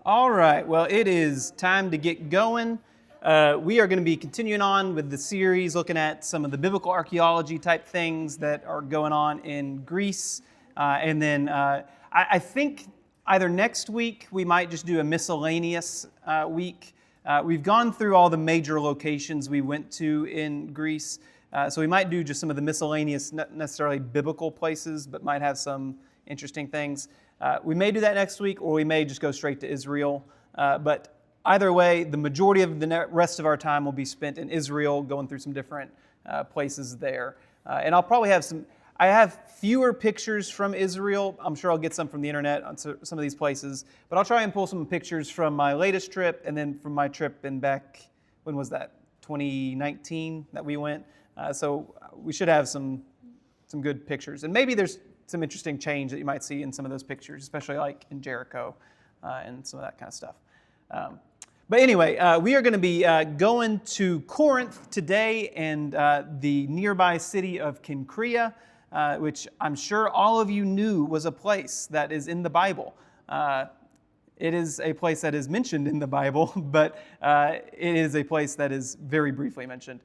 All right, well, it is time to get going. We are going to be continuing on with the series looking at some of the biblical archaeology type things that are going on in Greece. And then I think either next week we might just do a miscellaneous week. We've gone through all the major locations we went to in Greece. So we might do just some of the miscellaneous, not necessarily biblical places, but might have some interesting things. We may do that next week, or we may just go straight to Israel. But either way, the majority of the rest of our time will be spent in Israel, going through some different places there. And I'll probably have I have fewer pictures from Israel. I'm sure I'll get some from the internet on some of these places. But I'll try and pull some pictures from my latest trip, and then from my trip in back, when was that? 2019 that we went. So we should have some good pictures. And maybe there's some interesting change that you might see in some of those pictures, especially like in Jericho and some of that kind of stuff. But anyway, we are going to be going to Corinth today and the nearby city of Cenchrea, which I'm sure all of you knew was a place that is in the Bible. It is a place that is mentioned in the Bible, but it is a place that is very briefly mentioned.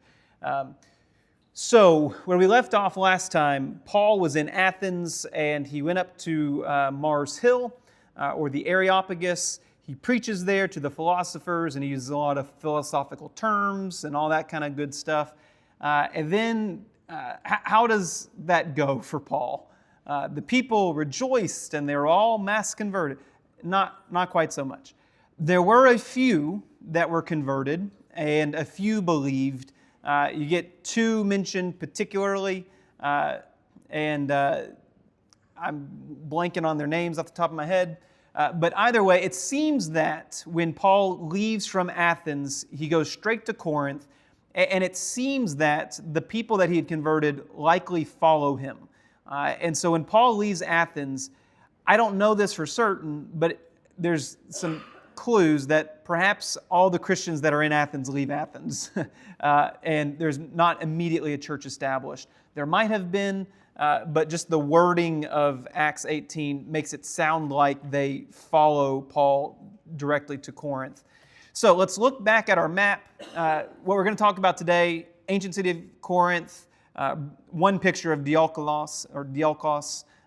So, where we left off last time, Paul was in Athens and he went up to Mars Hill, or the Areopagus. He preaches there to the philosophers and he uses a lot of philosophical terms and all that kind of good stuff. And then, how does that go for Paul? The people rejoiced and they were all mass converted. Not quite so much. There were a few that were converted and a few believed. You get two mentioned particularly, and I'm blanking on their names off the top of my head. But either way, it seems that when Paul leaves from Athens, he goes straight to Corinth, and it seems that the people that he had converted likely follow him. And so when Paul leaves Athens, I don't know this for certain, but there's some clues that perhaps all the Christians that are in Athens leave Athens, and there's not immediately a church established. There might have been, but just the wording of Acts 18 makes it sound like they follow Paul directly to Corinth. So let's look back at our map. What we're going to talk about today, ancient city of Corinth, one picture of Diolkos,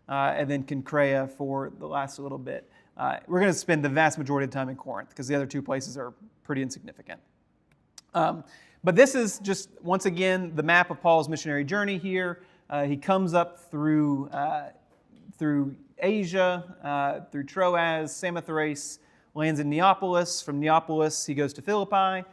and then Cenchrea for the last little bit. We're going to spend the vast majority of the time in Corinth because the other two places are pretty insignificant. But this is just, once again, the map of Paul's missionary journey here. He comes up through Asia, through Troas, Samothrace, lands in Neapolis. From Neapolis, he goes to Philippi.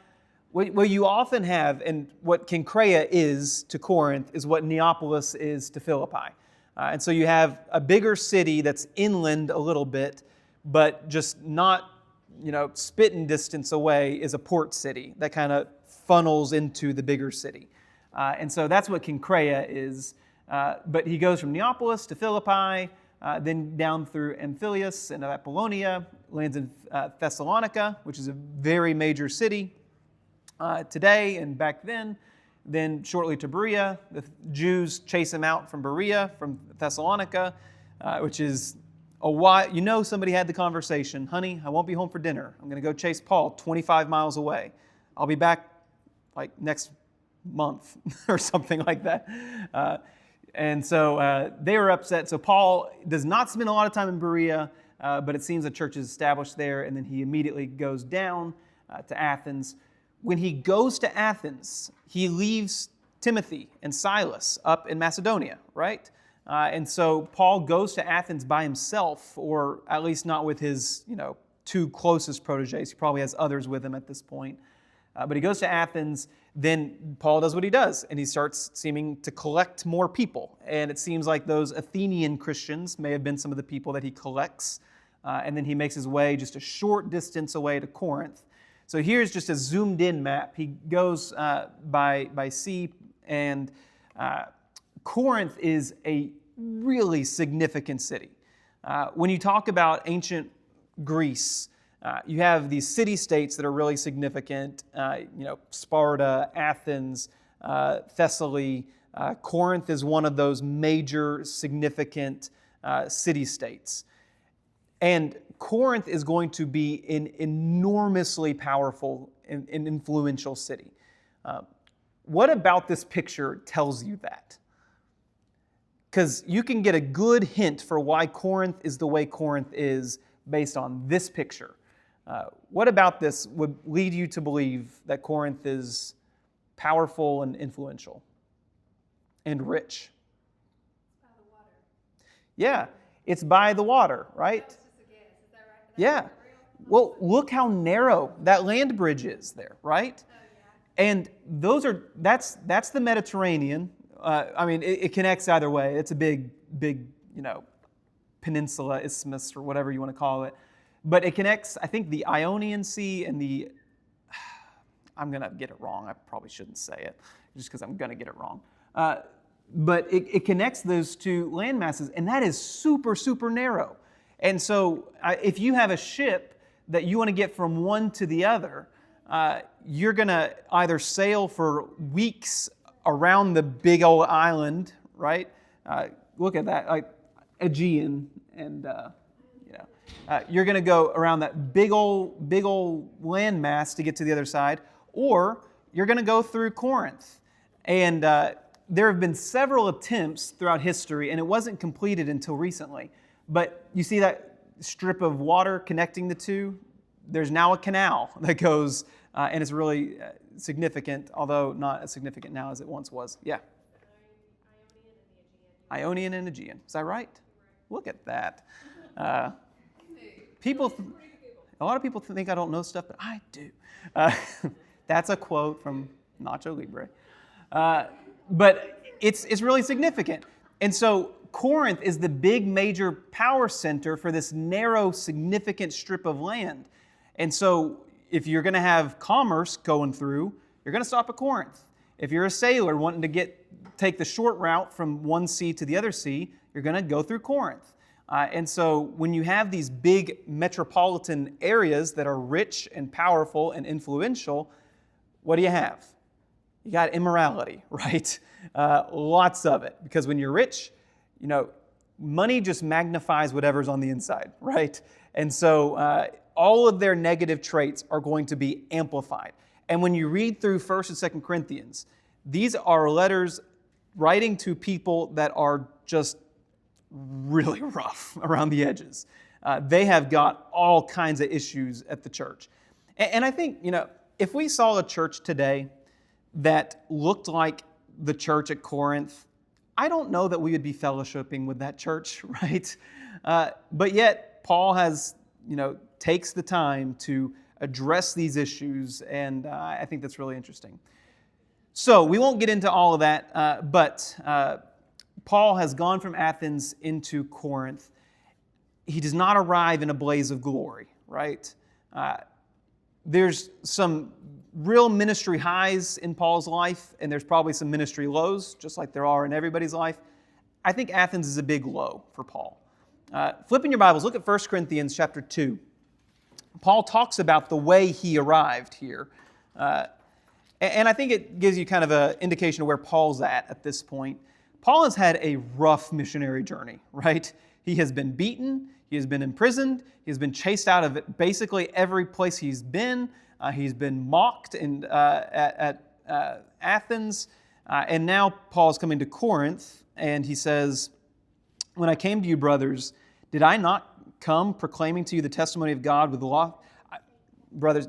What you often have, and what Cenchrea is to Corinth, is what Neapolis is to Philippi. And so you have a bigger city that's inland a little bit, but just not, spitting distance away is a port city that kind of funnels into the bigger city. And so that's what Cenchrea is. But he goes from Neapolis to Philippi, then down through Amphipolis and Apollonia, lands in Thessalonica, which is a very major city today and back then. Then shortly to Berea. The Jews chase him out from Berea, from Thessalonica, which is a while. Somebody had the conversation, honey, I won't be home for dinner. I'm going to go chase Paul 25 miles away. I'll be back like next month or something like that. And so they were upset. So Paul does not spend a lot of time in Berea, but it seems the church is established there, and then he immediately goes down to Athens. When he goes to Athens, he leaves Timothy and Silas up in Macedonia, right? And so Paul goes to Athens by himself, or at least not with his, two closest proteges. He probably has others with him at this point. But he goes to Athens. Then Paul does what he does, and he starts seeming to collect more people. And it seems like those Athenian Christians may have been some of the people that he collects. And then he makes his way just a short distance away to Corinth. So here's just a zoomed-in map. He goes by sea, and Corinth is a really significant city. When you talk about ancient Greece, you have these city-states that are really significant, Sparta, Athens, Thessaly. Corinth is one of those major significant city-states. And Corinth is going to be an enormously powerful and influential city. What about this picture tells you that? Because you can get a good hint for why Corinth is the way Corinth is based on this picture. What about this would lead you to believe that Corinth is powerful and influential and rich? By the water. Yeah, it's by the water, right? That was just a guess. Is that right? Yeah. Well, look how narrow that land bridge is there, right? Oh, yeah. And that's the Mediterranean. It connects either way. It's a big, peninsula, isthmus, or whatever you want to call it. But it connects, I think, the Ionian Sea and I'm going to get it wrong. I probably shouldn't say it, just because I'm going to get it wrong. But it connects those two land masses, and that is super, super narrow. And so if you have a ship that you want to get from one to the other, you're going to either sail for weeks around the big old island, right? Look at that, like Aegean, and you're going to go around that big old landmass to get to the other side, or you're going to go through Corinth. And there have been several attempts throughout history, and it wasn't completed until recently. But you see that strip of water connecting the two? There's now a canal that goes, and it's really significant, although not as significant now as it once was. Yeah. Ionian and Aegean. Is that right? Look at that. A lot of people think I don't know stuff, but I do. That's a quote from Nacho Libre. But it's really significant. And so Corinth is the big major power center for this narrow, significant strip of land. And so if you're going to have commerce going through, you're going to stop at Corinth. If you're a sailor wanting to take the short route from one sea to the other sea, you're going to go through Corinth. And so when you have these big metropolitan areas that are rich and powerful and influential, what do you have? You got immorality, right? Lots of it. Because when you're rich, money just magnifies whatever's on the inside, right? And so all of their negative traits are going to be amplified. And when you read through 1st and 2nd Corinthians, these are letters writing to people that are just really rough around the edges. They have got all kinds of issues at the church. And I think, if we saw a church today that looked like the church at Corinth, I don't know that we would be fellowshipping with that church, right? But yet, Paul takes the time to address these issues, and I think that's really interesting. So we won't get into all of that, but Paul has gone from Athens into Corinth. He does not arrive in a blaze of glory, right? There's some real ministry highs in Paul's life, and there's probably some ministry lows, just like there are in everybody's life. I think Athens is a big low for Paul. Flip in your Bibles, look at 1 Corinthians chapter 2. Paul talks about the way he arrived here. And I think it gives you kind of an indication of where Paul's at this point. Paul has had a rough missionary journey, right? He has been beaten, he has been imprisoned, he has been chased out of basically every place he's been. He's been mocked at Athens. And now Paul's coming to Corinth, and he says, "When I came to you, brothers, did I not come proclaiming to you the testimony of God with the law?" Brothers,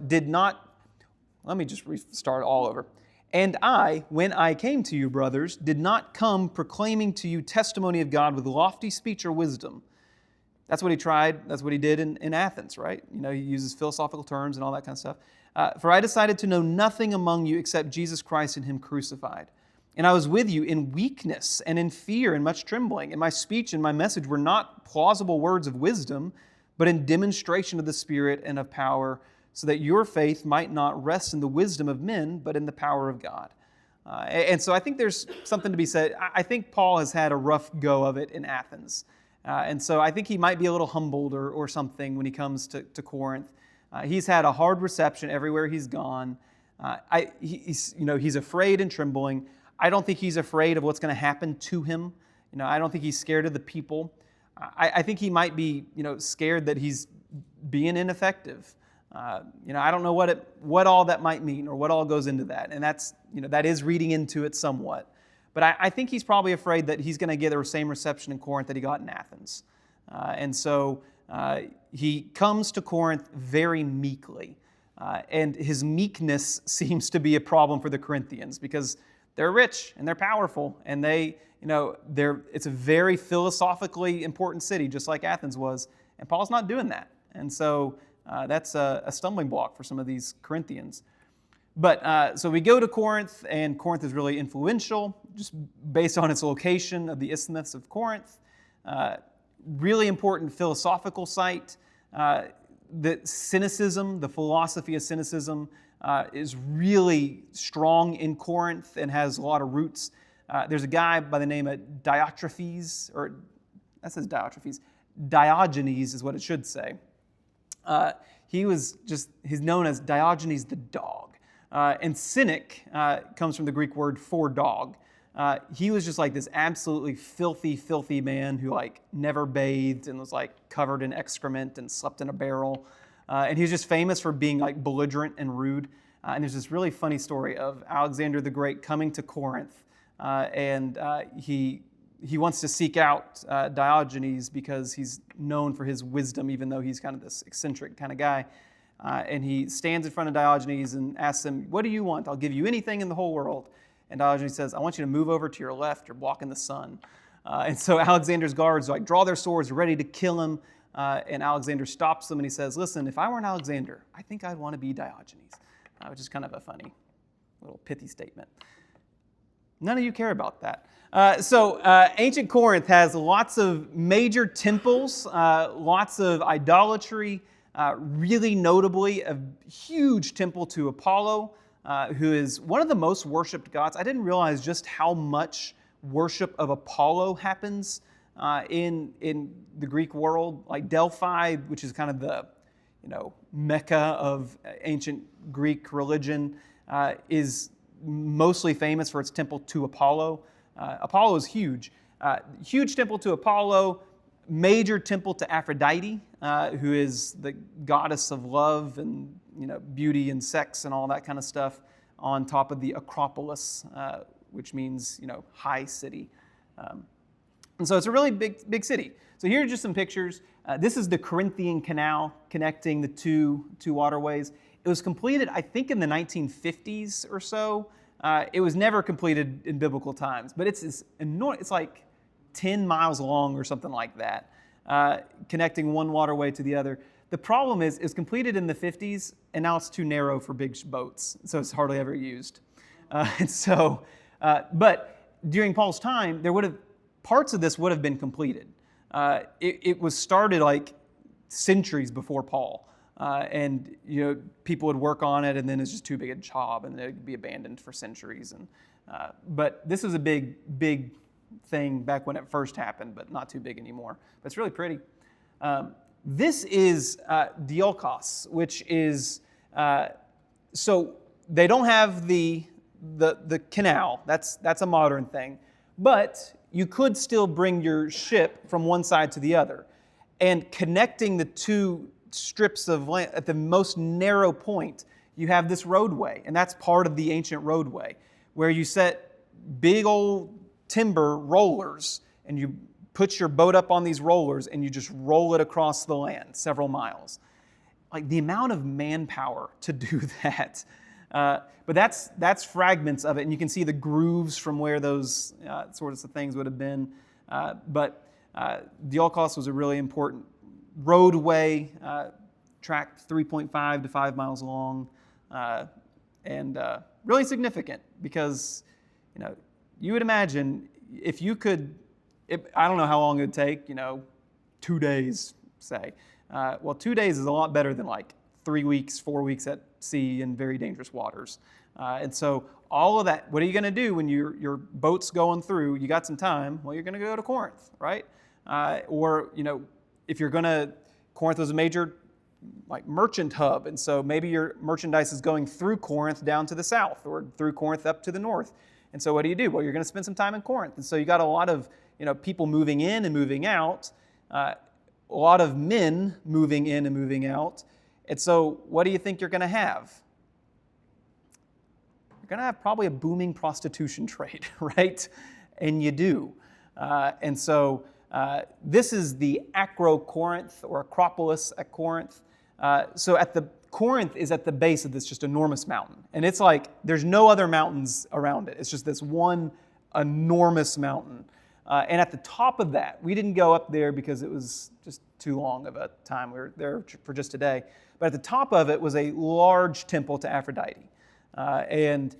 let me just restart all over. "And I, when I came to you, brothers, did not come proclaiming to you testimony of God with lofty speech or wisdom." That's what he tried. That's what he did in Athens, right? He uses philosophical terms and all that kind of stuff. "For I decided to know nothing among you except Jesus Christ and Him crucified. And I was with you in weakness and in fear and much trembling. And my speech and my message were not plausible words of wisdom, but in demonstration of the Spirit and of power, so that your faith might not rest in the wisdom of men, but in the power of God." And so I think there's something to be said. I think Paul has had a rough go of it in Athens. And so I think he might be a little humbled or something when he comes to Corinth. He's had a hard reception everywhere he's gone. He's afraid and trembling. I don't think he's afraid of what's going to happen to him. I don't think he's scared of the people. I think he might be, scared that he's being ineffective. I don't know what all that might mean or what all goes into that. And that is reading into it somewhat. But I think he's probably afraid that he's going to get the same reception in Corinth that he got in Athens. And so he comes to Corinth very meekly. And his meekness seems to be a problem for the Corinthians because they're rich and they're powerful and it's a very philosophically important city, just like Athens was. And Paul's not doing that. And so that's a stumbling block for some of these Corinthians. But so we go to Corinth, and Corinth is really influential, just based on its location of the Isthmus of Corinth. Really important philosophical site. The cynicism, the philosophy of cynicism, is really strong in Corinth and has a lot of roots. There's a guy by the name of Diogenes is what it should say. He's known as Diogenes the dog. And cynic comes from the Greek word for dog. He was just like this absolutely filthy man who never bathed and was covered in excrement and slept in a barrel. And he was just famous for being belligerent and rude. And there's this really funny story of Alexander the Great coming to Corinth, and he wants to seek out Diogenes because he's known for his wisdom, even though he's kind of this eccentric kind of guy. And he stands in front of Diogenes and asks him, "What do you want? I'll give you anything in the whole world." And Diogenes says, "I want you to move over to your left. You're blocking the sun." And so Alexander's guards draw their swords, ready to kill him. And Alexander stops them and he says, "Listen, if I were an Alexander, I think I'd want to be Diogenes," which is kind of a funny little pithy statement. None of you care about that. So ancient Corinth has lots of major temples, lots of idolatry, really notably a huge temple to Apollo, who is one of the most worshipped gods. I didn't realize just how much worship of Apollo happens in the Greek world. Like Delphi, which is kind of the Mecca of ancient Greek religion, is mostly famous for its temple to Apollo. Apollo is huge. Huge temple to Apollo, major temple to Aphrodite, who is the goddess of love and beauty and sex and all that kind of stuff, on top of the Acropolis, which means high city. And so it's a really big city. So here are just some pictures. This is the Corinthian Canal connecting the two waterways. It was completed, I think, in the 1950s or so. It was never completed in biblical times, but it's enormous. It's like 10 miles long or something like that, connecting one waterway to the other. The problem is it was completed in the 50s, and now it's too narrow for big boats, so it's hardly ever used. But during Paul's time, parts of this would have been completed. It was started centuries before Paul. And people would work on it, and then it's just too big a job, and it would be abandoned for centuries. But this was a big thing back when it first happened, but not too big anymore. But it's really pretty. This is Diolkos, which is so they don't have the canal. That's a modern thing, but you could still bring your ship from one side to the other, and connecting the two strips of land at the most narrow point, you have this roadway, and that's part of the ancient roadway, where you set big old timber rollers, and you put your boat up on these rollers, and you just roll it across the land several miles. The amount of manpower to do that. But that's fragments of it, and you can see the grooves from where those sorts of things would have been. But Diolkos was a really important roadway, track 3.5 to 5 miles long, and really significant because you would imagine if you could, I don't know how long it would take, 2 days, say. Well, 2 days is a lot better than 3 weeks, 4 weeks at sea in very dangerous waters. And so all of that, what are you going to do when your boat's going through? You got some time. Well, you're going to go to Corinth, right? If you're going to, Corinth was a major merchant hub, and so maybe your merchandise is going through Corinth down to the south or through Corinth up to the north. And so what do? Well, you're going to spend some time in Corinth. And so you got a lot of people moving in and moving out. a lot of men moving in and moving out. And so what do you think you're going to have? You're going to have probably a booming prostitution trade, right? And you do. And so this is the Corinth or Acropolis at Corinth. So at the Corinth is at the base of this just enormous mountain. And it's like there's no other mountains around it. It's just this one enormous mountain. And at the top of that, we didn't go up there because it was just too long of a time. We were there for just a day. But at the top of it was a large temple to Aphrodite. And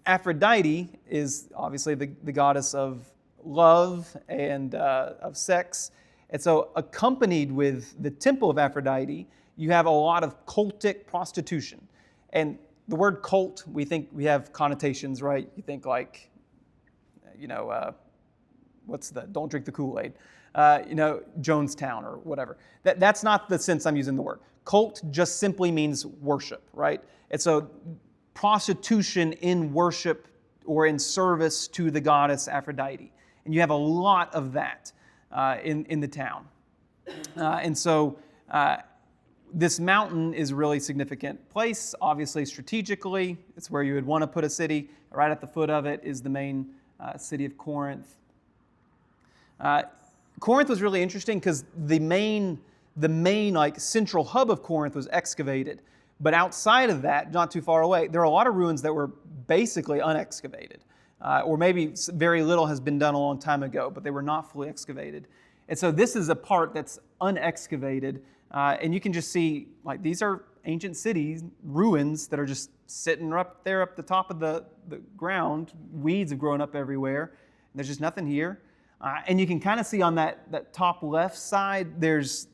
Aphrodite is obviously the goddess of love and of sex. And so accompanied with the temple of Aphrodite, you have a lot of cultic prostitution. And the word cult, we think we have connotations, right? You think like, don't drink the Kool-Aid, Jonestown or whatever. That's not the sense I'm using the word. Cult just simply means worship, right? And so prostitution in worship or in service to the goddess Aphrodite. And you have a lot of that in the town. And so this mountain is a really significant place, obviously strategically. It's where you would want to put a city. Right at the foot of it is the main city of Corinth. Corinth was really interesting because the main like central hub of Corinth was excavated. But outside of that, not too far away, there are a lot of ruins that were basically unexcavated. Or maybe very little has been done a long time ago, but they were not fully excavated. And so this is a part that's unexcavated. And you can just see, like, these are ancient cities, ruins that are just sitting up there up the top of the ground. Weeds have grown up everywhere. And there's just nothing here. And you can kind of see on that top left side, there's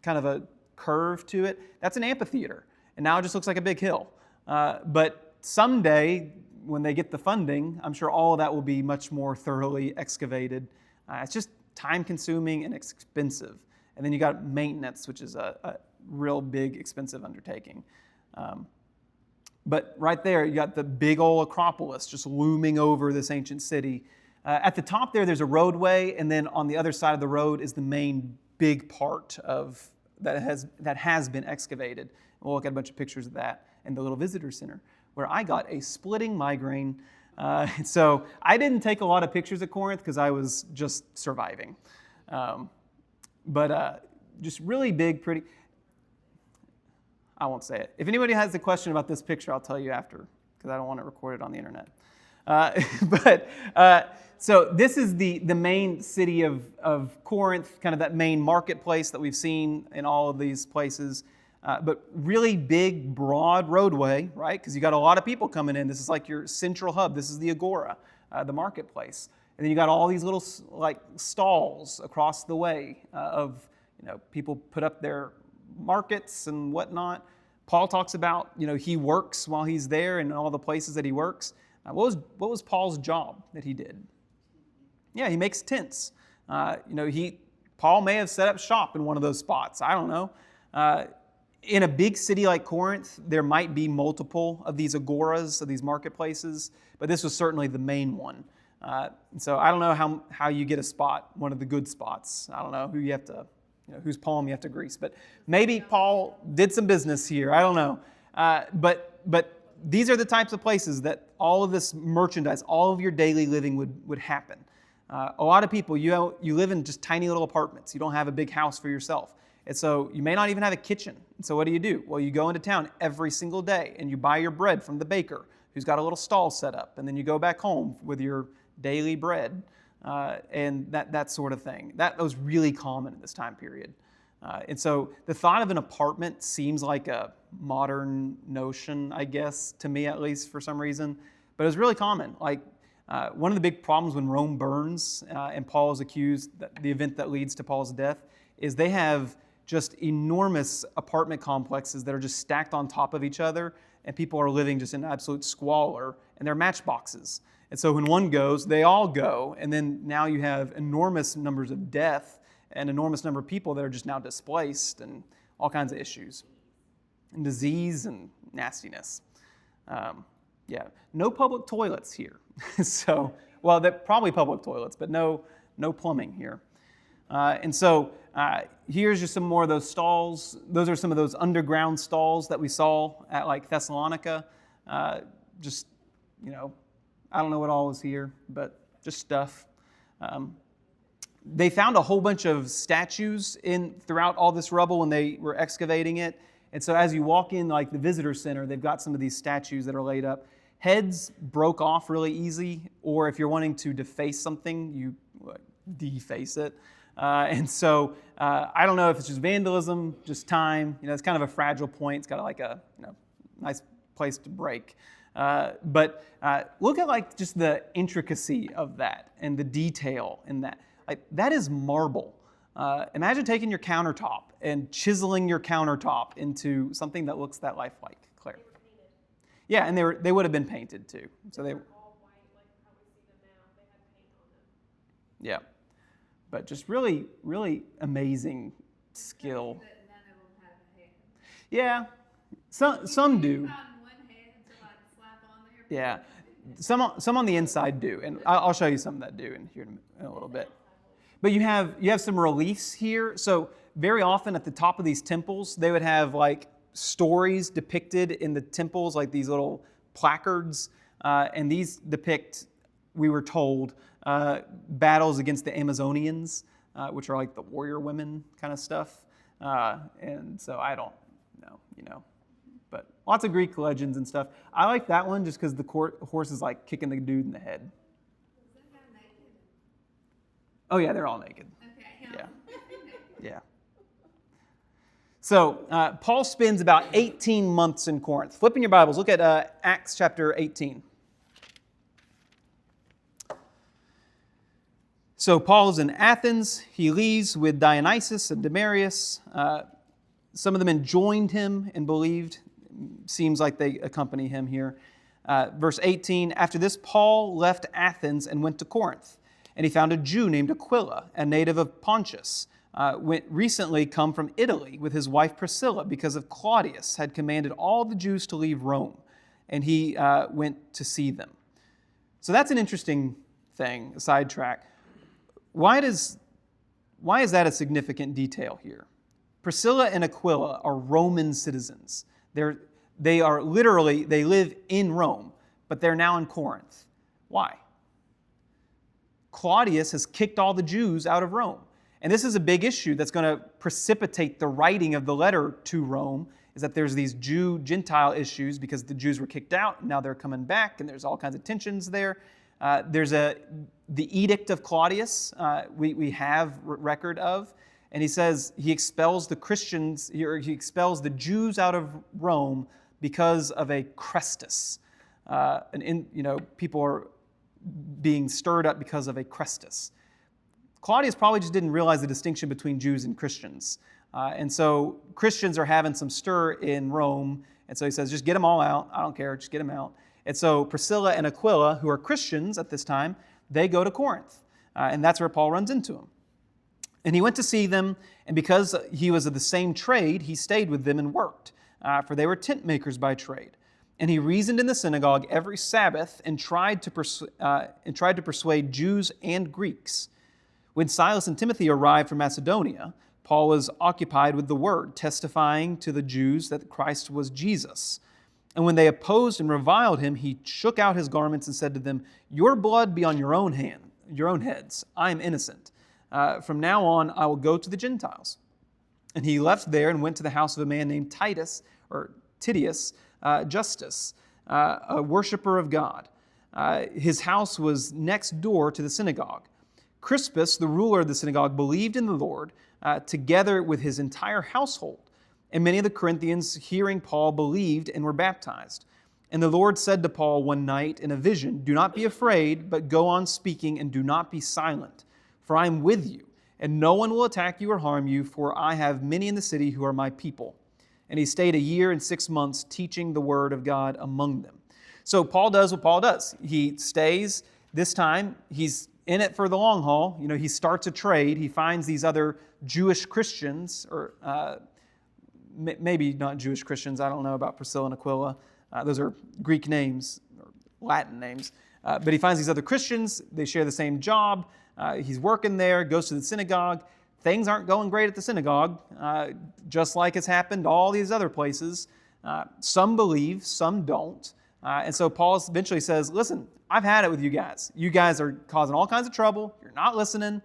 kind of a curve to it. That's an amphitheater. And now it just looks like a big hill. But someday, when they get the funding, I'm sure all of that will be much more thoroughly excavated. It's just time-consuming and expensive. And then you got maintenance, which is a real big, expensive undertaking. But right there, you got the big old Acropolis just looming over this ancient city. At the top there's a roadway, and then on the other side of the road is the main big part of that has been excavated. And we'll look at a bunch of pictures of that in the little visitor center, where I got a splitting migraine. So I didn't take a lot of pictures at Corinth because I was just surviving. But just really big, pretty. I won't say it. If anybody has a question about this picture, I'll tell you after, because I don't want it recorded on the internet. So this is the main city of Corinth, kind of that main marketplace that we've seen in all of these places. But really big, broad roadway, right? Because you got a lot of people coming in. This is like your central hub. This is the agora, the marketplace. And then you got all these little like stalls across the way of people put up their markets and whatnot. Paul talks about he works while he's there and all the places that he works. What was Paul's job that he did? Yeah, he makes tents. Paul may have set up shop in one of those spots. I don't know. In a big city like Corinth, there might be multiple of these agoras, of these marketplaces, but this was certainly the main one. So I don't know how you get a spot, one of the good spots. I don't know who you have to, whose palm you have to grease. But maybe Paul did some business here. I don't know. But these are the types of places that all of this merchandise, all of your daily living would happen. A lot of people, you live in just tiny little apartments. You don't have a big house for yourself. And so you may not even have a kitchen. And so what do? Well, you go into town every single day and you buy your bread from the baker who's got a little stall set up. And then you go back home with your daily bread and that sort of thing. That was really common in this time period. And so the thought of an apartment seems like a modern notion, I guess, to me at least for some reason. But it was really common. Like one of the big problems when Rome burns and Paul is accused, the event that leads to Paul's death, is they have just enormous apartment complexes that are just stacked on top of each other, and people are living just in absolute squalor, and they're matchboxes. And so when one goes, they all go, and then now you have enormous numbers of death and enormous number of people that are just now displaced and all kinds of issues, and disease and nastiness. No public toilets here. They're probably public toilets, but no plumbing here. And so here's just some more of those stalls. Those are some of those underground stalls that we saw at like Thessalonica. Just, I don't know what all was here, but just stuff. They found a whole bunch of statues throughout all this rubble when they were excavating it. And so as you walk in like the visitor center, they've got some of these statues that are laid up. Heads broke off really easy, or if you're wanting to deface something, you deface it. And so I don't know if it's just vandalism, just time. It's kind of a fragile point. It's got like a nice place to break. But look at like just the intricacy of that and the detail in that. Like that is marble. Imagine taking your countertop and chiseling your countertop into something that looks that lifelike. Claire. They were painted. Yeah, and they would have been painted too. So they were all white like how we see them now. They had paint on them. Yeah, but just really, really amazing skill. That none of them had a head. Yeah, some do. Found one head to like slap on there. Yeah, some on the inside do, and I'll show you some that do in here in a little bit. But you have some reliefs here. So very often at the top of these temples, they would have like stories depicted in the temples, like these little placards, and these depict, we were told, battles against the Amazonians, which are like the warrior women kind of stuff. And so I don't know, but lots of Greek legends and stuff. I like that one just because the horse is like kicking the dude in the head. Was that guy naked? Oh yeah, they're all naked. Okay. Yeah. Yeah. So Paul spends about 18 months in Corinth. Flip in your Bibles, look at Acts chapter 18. So Paul is in Athens. He leaves with Dionysius and Demarius. Some of the men joined him and believed. Seems like they accompany him here. Verse 18, after this, Paul left Athens and went to Corinth. And he found a Jew named Aquila, a native of Pontus, recently come from Italy with his wife Priscilla, because of Claudius had commanded all the Jews to leave Rome. And he went to see them. So that's an interesting thing, a sidetrack. Why is that a significant detail here? Priscilla and Aquila are Roman citizens. They live in Rome, but they're now in Corinth. Why? Claudius has kicked all the Jews out of Rome. And this is a big issue that's going to precipitate the writing of the letter to Rome, is that there's these Jew-Gentile issues because the Jews were kicked out, and now they're coming back, and there's all kinds of tensions there. There's the edict of Claudius we have record of, and he says he expels the Christians, or he expels the Jews out of Rome because of a Chrestus. People are being stirred up because of a Chrestus. Claudius probably just didn't realize the distinction between Jews and Christians. And so Christians are having some stir in Rome, and so he says, just get them all out. I don't care, just get them out. And so Priscilla and Aquila, who are Christians at this time, they go to Corinth. And that's where Paul runs into them. And he went to see them, and because he was of the same trade, he stayed with them and worked, for they were tent makers by trade. And he reasoned in the synagogue every Sabbath and tried to persuade Jews and Greeks. When Silas and Timothy arrived from Macedonia, Paul was occupied with the word, testifying to the Jews that Christ was Jesus. And when they opposed and reviled him, he shook out his garments and said to them, "Your blood be on your own heads. I am innocent. From now on, I will go to the Gentiles." And he left there and went to the house of a man named Titius Justus, a worshiper of God. His house was next door to the synagogue. Crispus, the ruler of the synagogue, believed in the Lord, together with his entire household. And many of the Corinthians, hearing Paul, believed and were baptized. And the Lord said to Paul one night in a vision, "Do not be afraid, but go on speaking and do not be silent. For I am with you, and no one will attack you or harm you, for I have many in the city who are my people." And he stayed 1 year and 6 months teaching the word of God among them. So Paul does what Paul does. He stays. This time, he's in it for the long haul. He starts a trade. He finds these other Jewish Christians, or maybe not Jewish Christians. I don't know about Priscilla and Aquila. Those are Greek names, or Latin names. But he finds these other Christians. They share the same job. He's working there, goes to the synagogue. Things aren't going great at the synagogue, just like it's happened all these other places. Some believe, some don't. And so Paul eventually says, listen, I've had it with you guys. You guys are causing all kinds of trouble. You're not listening.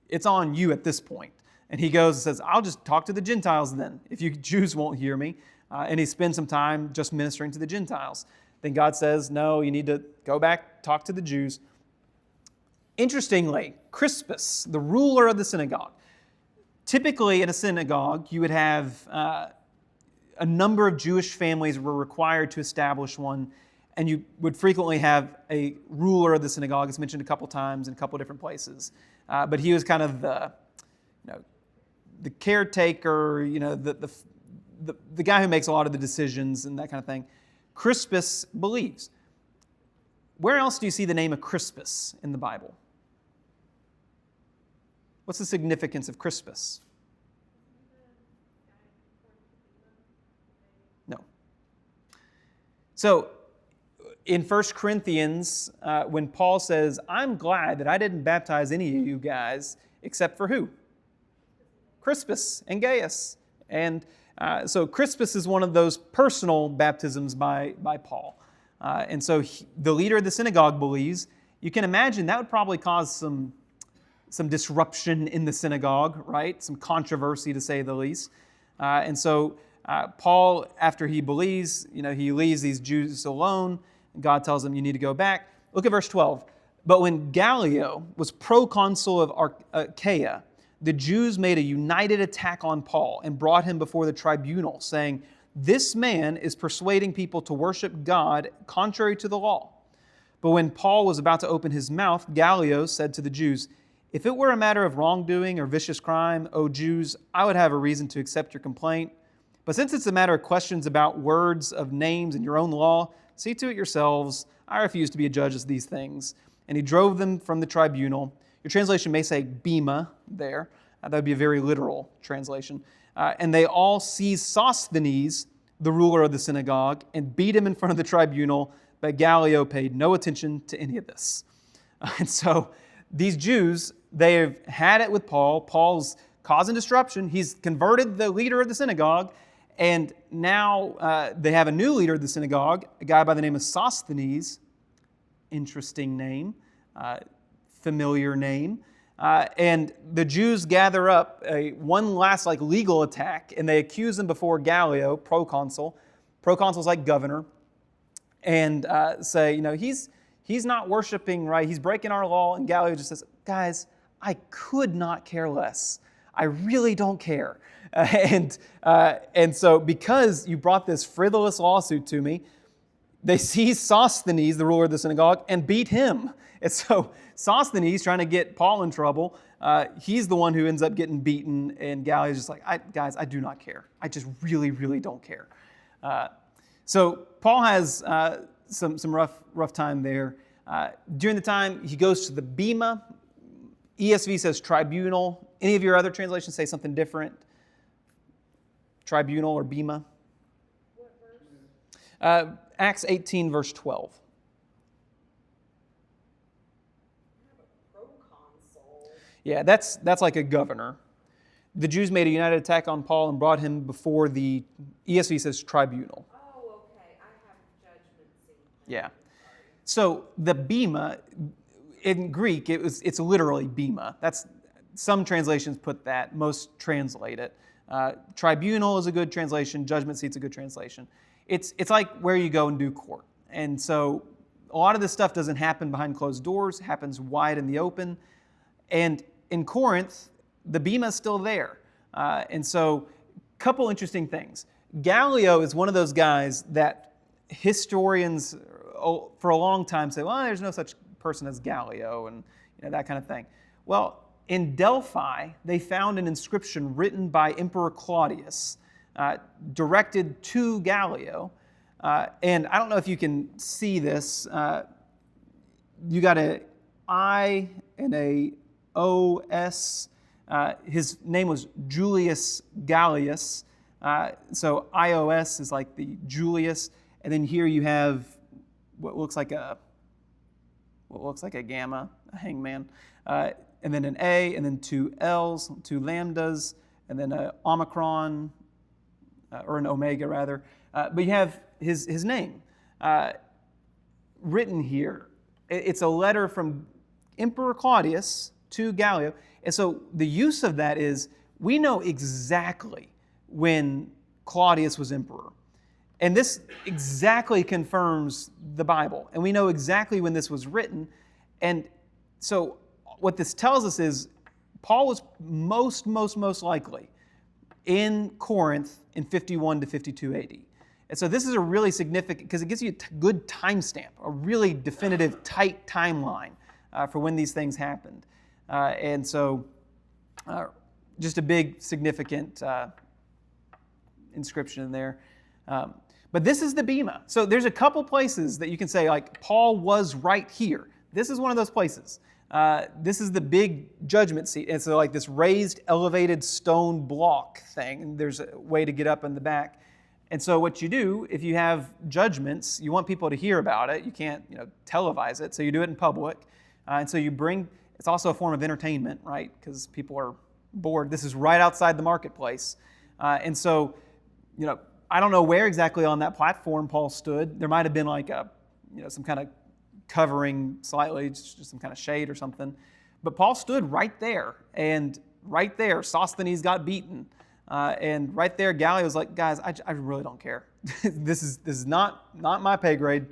It's on you at this point. And he goes and says, I'll just talk to the Gentiles then, if you Jews won't hear me. And he spends some time just ministering to the Gentiles. Then God says, no, you need to go back, talk to the Jews. Interestingly, Crispus, the ruler of the synagogue, typically in a synagogue, you would have a number of Jewish families were required to establish one, and you would frequently have a ruler of the synagogue. It's mentioned a couple times in a couple different places. But he was kind of the caretaker, the guy who makes a lot of the decisions and that kind of thing. Crispus believes. Where else do you see the name of Crispus in the Bible? What's the significance of Crispus? No. So, in 1 Corinthians, when Paul says, I'm glad that I didn't baptize any of you guys except for who? Crispus and Gaius. And so Crispus is one of those personal baptisms by Paul. And so the leader of the synagogue believes. You can imagine that would probably cause some disruption in the synagogue, right? Some controversy, to say the least. And so Paul, after he believes, he leaves these Jews alone. God tells him, you need to go back. Look at verse 12. But when Gallio was proconsul of Achaia, the Jews made a united attack on Paul and brought him before the tribunal, saying, this man is persuading people to worship God contrary to the law. But when Paul was about to open his mouth, Gallio said to the Jews, if it were a matter of wrongdoing or vicious crime, O Jews, I would have a reason to accept your complaint. But since it's a matter of questions about words of names in your own law, see to it yourselves. I refuse to be a judge of these things. And he drove them from the tribunal. Your translation may say bema there. That would be a very literal translation. And they all seized Sosthenes, the ruler of the synagogue, and beat him in front of the tribunal. But Gallio paid no attention to any of this. And so these Jews, they have had it with Paul. Paul's causing disruption. He's converted the leader of the synagogue. And now they have a new leader of the synagogue, a guy by the name of Sosthenes. Interesting name, familiar name. And the Jews gather up one last legal attack, and they accuse him before Gallio, proconsul. Proconsul's like governor. And say, he's not worshiping right. He's breaking our law. And Gallio just says, guys, I could not care less. I really don't care. And so because you brought this frivolous lawsuit to me, they seized Sosthenes, the ruler of the synagogue, and beat him. And so Sosthenes, trying to get Paul in trouble, he's the one who ends up getting beaten. And Gallio's just like, guys, I do not care. I just really, really don't care. So Paul has some rough time there. During the time, he goes to the bema. ESV says tribunal. Any of your other translations say something different? Tribunal or bema? What verse? Acts 18, verse 12. Proconsul. Yeah, that's like a governor. The Jews made a united attack on Paul and brought him before the, ESV says tribunal. Oh, okay. I have judgment seat. Yeah. So the bema, in Greek, it's literally bema. Some translations put that. Most translate it. Tribunal is a good translation. Judgment seat's a good translation. It's like where you go and do court. And so a lot of this stuff doesn't happen behind closed doors. It happens wide in the open. And in Corinth, the bema is still there. And so a couple interesting things. Gallio is one of those guys that historians for a long time say, well, there's no such person as Gallio and that kind of thing. Well, in Delphi, they found an inscription written by Emperor Claudius, directed to Gallio. And I don't know if you can see this. You got an I and a O-S. His name was Julius Gallius. So I-O-S is like the Julius. And then here you have what looks like a gamma. a hangman. And then an A, and then two L's, two lambdas, and then an omicron, or an omega rather. But you have his name written here. It's a letter from Emperor Claudius to Gallio. And so the use of that is, we know exactly when Claudius was emperor. And this exactly confirms the Bible. And we know exactly when this was written. And so what this tells us is Paul was most likely in Corinth in 51 to 52 AD. And so this is a really significant, because it gives you a good timestamp, a really definitive, tight timeline for when these things happened. And so just a big, significant inscription in there. But this is the Bema. So there's a couple places that you can say, like, Paul was right here. This is one of those places. This is the big judgment seat. And so like this raised, elevated stone block thing. And there's a way to get up in the back. And so what you do, if you have judgments, you want people to hear about it. You can't, televise it. So you do it in public. And so you bring, it's also a form of entertainment, right? Because people are bored. This is right outside the marketplace. And so, I don't know where exactly on that platform Paul stood. There might have been like a, some kind of covering slightly, just some kind of shade or something. But Paul stood right there, and right there, Sosthenes got beaten. And right there, Gallio's like, guys, I really don't care. This is not my pay grade.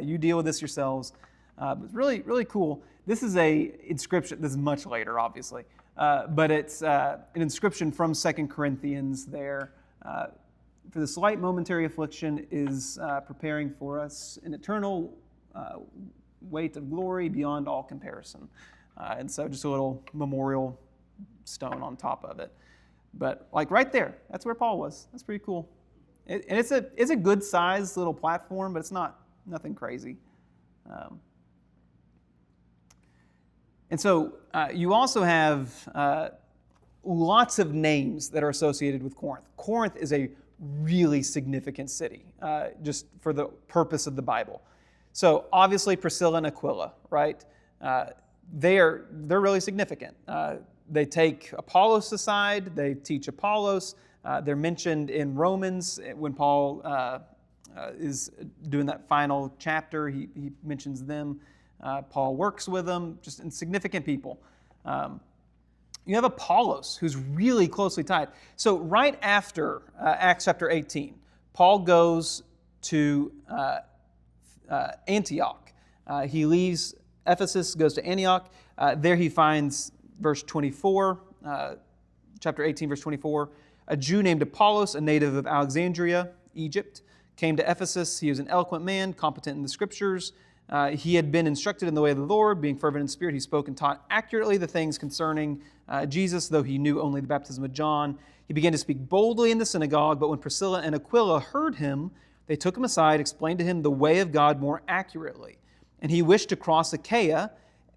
You deal with this yourselves. But it's really cool. This is a inscription. This is much later, obviously. But it's an inscription from 2 Corinthians there. For the slight momentary affliction is preparing for us an eternal weight of glory beyond all comparison. And so just a little memorial stone on top of it. But like right there, that's where Paul was. That's pretty cool. And it's a good sized little platform, but it's nothing crazy. And so you also have lots of names that are associated with Corinth. Corinth is a really significant city, just for the purpose of the Bible. So obviously Priscilla and Aquila, right? They're really significant. They take Apollos aside. They teach Apollos. They're mentioned in Romans when Paul is doing that final chapter. He mentions them. Paul works with them, just insignificant people. You have Apollos, who's really closely tied. So right after Acts chapter 18, Paul goes to Antioch. He leaves Ephesus, goes to Antioch. There he finds verse 24, chapter 18, verse 24. A Jew named Apollos, a native of Alexandria, Egypt, came to Ephesus. He was an eloquent man, competent in the Scriptures. He had been instructed in the way of the Lord, being fervent in spirit. He spoke and taught accurately the things concerning Jesus, though he knew only the baptism of John. He began to speak boldly in the synagogue, but when Priscilla and Aquila heard him, they took him aside, explained to him the way of God more accurately. And he wished to cross Achaia.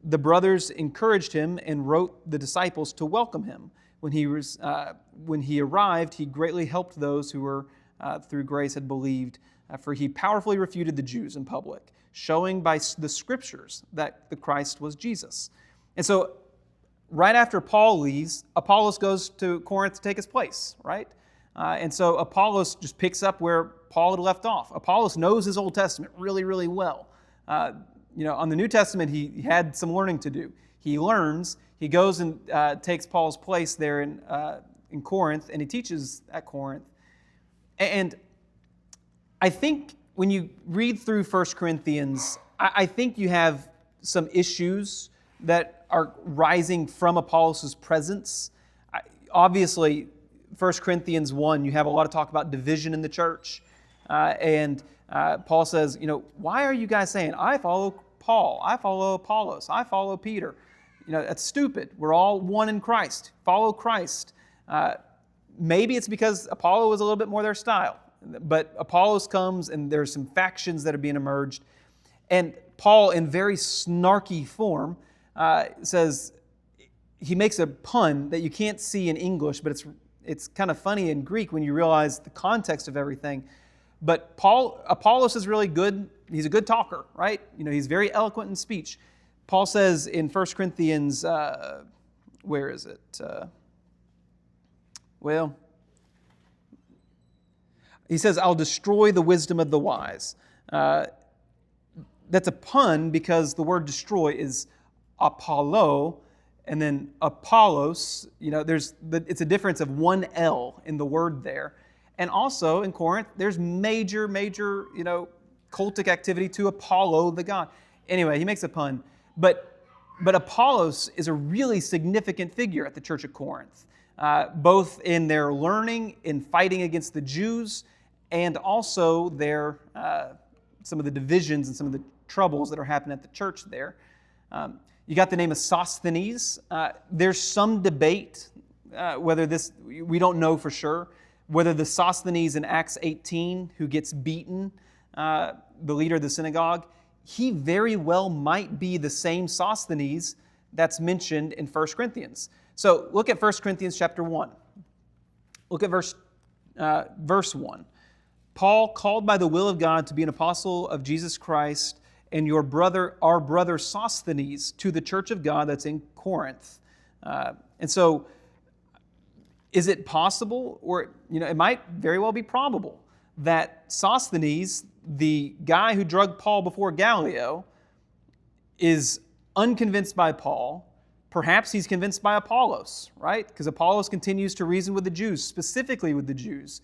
The brothers encouraged him and wrote the disciples to welcome him. When he arrived, he greatly helped those who were through grace had believed, for he powerfully refuted the Jews in public, showing by the Scriptures that the Christ was Jesus. And so right after Paul leaves, Apollos goes to Corinth to take his place, right? And so Apollos just picks up where Paul had left off. Apollos knows his Old Testament really, really well. On the New Testament, he had some learning to do. He learns, he goes and takes Paul's place there in Corinth, and he teaches at Corinth. And I think when you read through 1 Corinthians, I think you have some issues that are rising from Apollos' presence. Obviously, 1 Corinthians 1, you have a lot of talk about division in the church. And Paul says, why are you guys saying, I follow Paul, I follow Apollos, I follow Peter? That's stupid. We're all one in Christ. Follow Christ. Maybe it's because Apollo was a little bit more their style. But Apollos comes, and there's some factions that are being emerged. And Paul, in very snarky form, says, he makes a pun that you can't see in English, but it's kind of funny in Greek when you realize the context of everything. But Apollos is really good. He's a good talker, right? He's very eloquent in speech. Paul says in 1 Corinthians, where is it? He says, I'll destroy the wisdom of the wise. That's a pun because the word destroy is Apollo, and then Apollos. It's a difference of one L in the word there. And also in Corinth, there's major, cultic activity to Apollo, the god. Anyway, he makes a pun. But Apollos is a really significant figure at the Church of Corinth, both in their learning, in fighting against the Jews, and also their some of the divisions and some of the troubles that are happening at the church there. You got the name of Sosthenes. There's some debate whether this, we don't know for sure, whether the Sosthenes in Acts 18 who gets beaten, the leader of the synagogue, he very well might be the same Sosthenes that's mentioned in 1 Corinthians. So look at 1 Corinthians chapter 1. Look at verse 1. Paul, called by the will of God to be an apostle of Jesus Christ, and our brother Sosthenes, to the church of God that's in Corinth. And so, is it possible, or it might very well be probable, that Sosthenes, the guy who drugged Paul before Gallio, is unconvinced by Paul. Perhaps he's convinced by Apollos, right? Because Apollos continues to reason with the Jews, specifically with the Jews.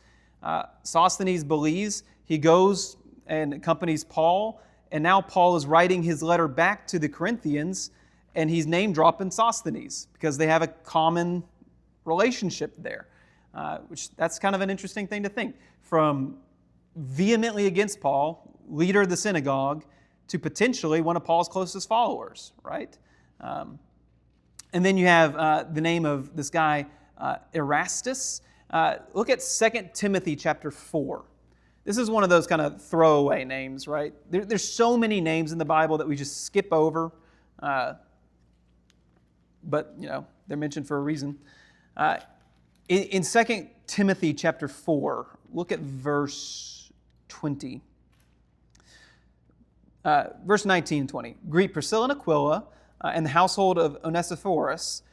Sosthenes believes, he goes and accompanies Paul, and now Paul is writing his letter back to the Corinthians, and he's name-dropping Sosthenes because they have a common relationship there, which that's kind of an interesting thing to think. From vehemently against Paul, leader of the synagogue, to potentially one of Paul's closest followers, right? And then you have the name of this guy, Erastus. Look at 2 Timothy chapter 4. This is one of those kind of throwaway names, right? There's so many names in the Bible that we just skip over, but they're mentioned for a reason. In 2 Timothy chapter 4, look at verse 20. Verse 19 and 20. Greet Priscilla and Aquila and the household of Onesiphorus.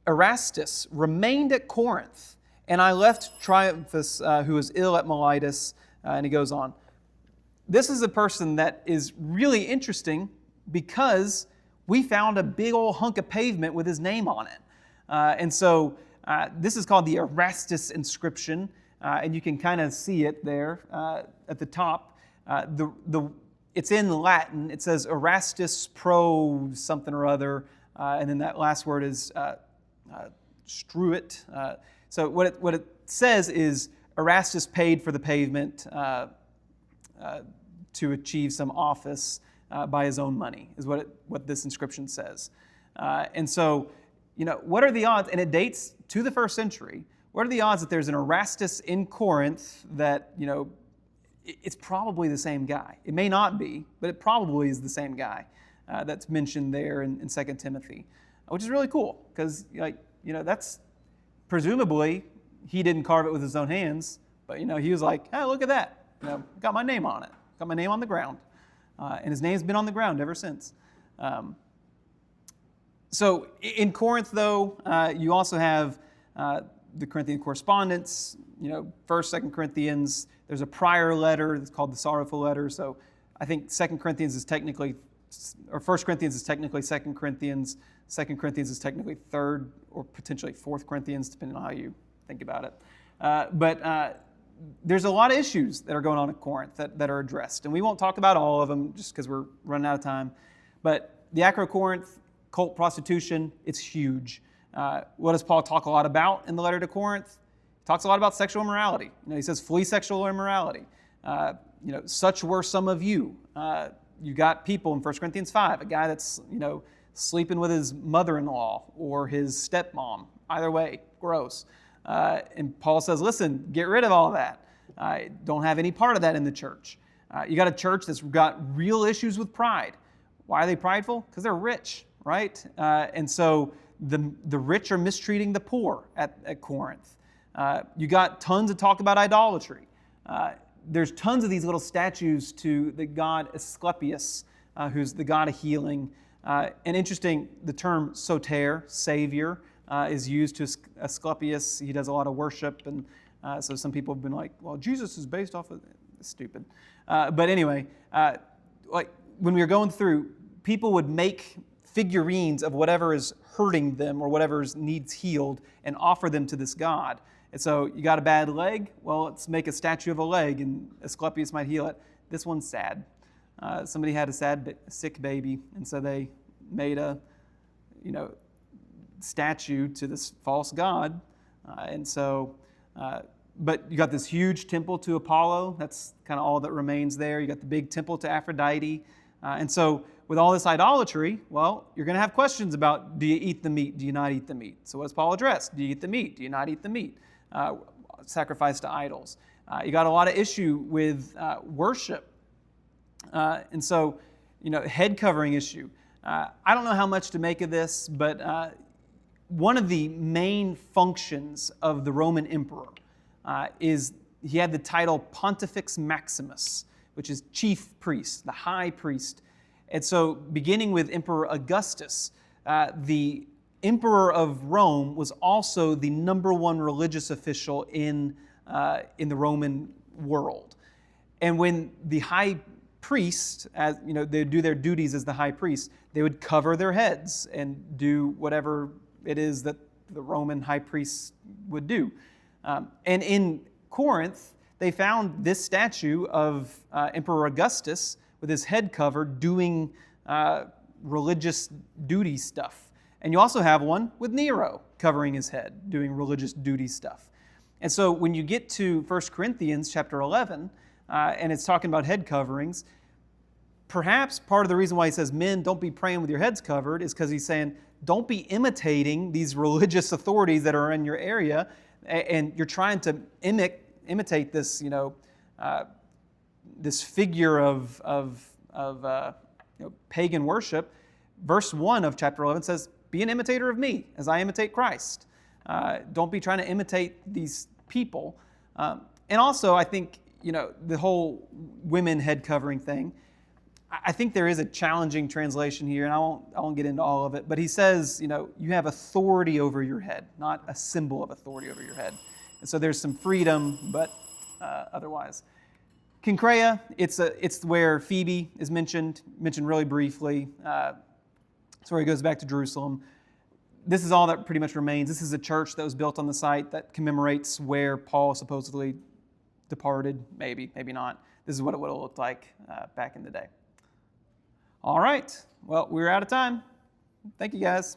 Erastus remained at Corinth, and I left Tryphus, who was ill at Miletus. And he goes on. This is a person that is really interesting because we found a big old hunk of pavement with his name on it. And so this is called the Erastus inscription, and you can kind of see it there at the top. It's in Latin. It says Erastus pro something or other, and then that last word is struit. So what it says is Erastus paid for the pavement to achieve some office by his own money, is what this inscription says. And so, what are the odds, and it dates to the first century, what are the odds that there's an Erastus in Corinth that, it's probably the same guy. It may not be, but it probably is the same guy that's mentioned there in 2 Timothy, which is really cool because, that's presumably he didn't carve it with his own hands, but he was like, hey, look at that. Got my name on it. Got my name on the ground. And his name's been on the ground ever since. So in Corinth, though, you also have the Corinthian correspondence, 1st, 2nd Corinthians. There's a prior letter that's called the sorrowful letter. So I think 2 Corinthians is technically, or 1 Corinthians is technically 2 Corinthians. 2 Corinthians is technically 3rd or potentially 4th Corinthians, depending on how you think about it. But there's a lot of issues that are going on at Corinth that are addressed. And we won't talk about all of them just because we're running out of time. But the Acro-Corinth, cult prostitution, it's huge. What does Paul talk a lot about in the letter to Corinth? He talks a lot about sexual immorality. He says, flee sexual immorality. Such were some of you. You got people in 1 Corinthians 5, a guy that's, sleeping with his mother-in-law or his stepmom. Either way, gross. And Paul says, listen, get rid of all of that. Don't have any part of that in the church. You got a church that's got real issues with pride. Why are they prideful? Because they're rich, right? And so the rich are mistreating the poor at Corinth. You got tons of talk about idolatry. There's tons of these little statues to the god Asclepius, who's the god of healing. And interesting, the term soter, Savior, is used to Asclepius. He does a lot of worship, and so some people have been like, well, Jesus is based off of... Stupid. But anyway, like when we were going through, people would make figurines of whatever is hurting them or whatever needs healed and offer them to this god. And so you got a bad leg? Well, let's make a statue of a leg, and Asclepius might heal it. This one's sad. Somebody had a sick baby, and so they made a, statue to this false god. But you got this huge temple to Apollo. That's kind of all that remains there. You got the big temple to Aphrodite. And so with all this idolatry, well, you're going to have questions about, do you eat the meat? Do you not eat the meat? So what does Paul address? Do you eat the meat? Do you not eat the meat? Sacrifice to idols. You got a lot of issue with worship. And so, head covering issue. I don't know how much to make of this, but one of the main functions of the Roman emperor is he had the title Pontifex Maximus, which is chief priest, the high priest. And so beginning with Emperor Augustus, the emperor of Rome was also the number one religious official in the Roman world. And when the high priest, they do their duties as the high priest, they would cover their heads and do whatever it is that the Roman high priests would do. And in Corinth, they found this statue of Emperor Augustus with his head covered doing religious duty stuff. And you also have one with Nero covering his head doing religious duty stuff. And so when you get to 1 Corinthians chapter 11, and it's talking about head coverings, perhaps part of the reason why he says, men, don't be praying with your heads covered, is because he's saying, don't be imitating these religious authorities that are in your area, and you're trying to imitate this, this figure of pagan worship. Verse 1 of chapter 11 says, be an imitator of me as I imitate Christ. Don't be trying to imitate these people. And also, I think, the whole women head covering thing, I think there is a challenging translation here, and I won't get into all of it, but he says, you have authority over your head, not a symbol of authority over your head. And so there's some freedom, but otherwise. Cenchreae, it's where Phoebe is mentioned really briefly. It's where he goes back to Jerusalem. This is all that pretty much remains. This is a church that was built on the site that commemorates where Paul supposedly departed, maybe not. This is what it would have looked like back in the day. All right. Well, we're out of time. Thank you, guys.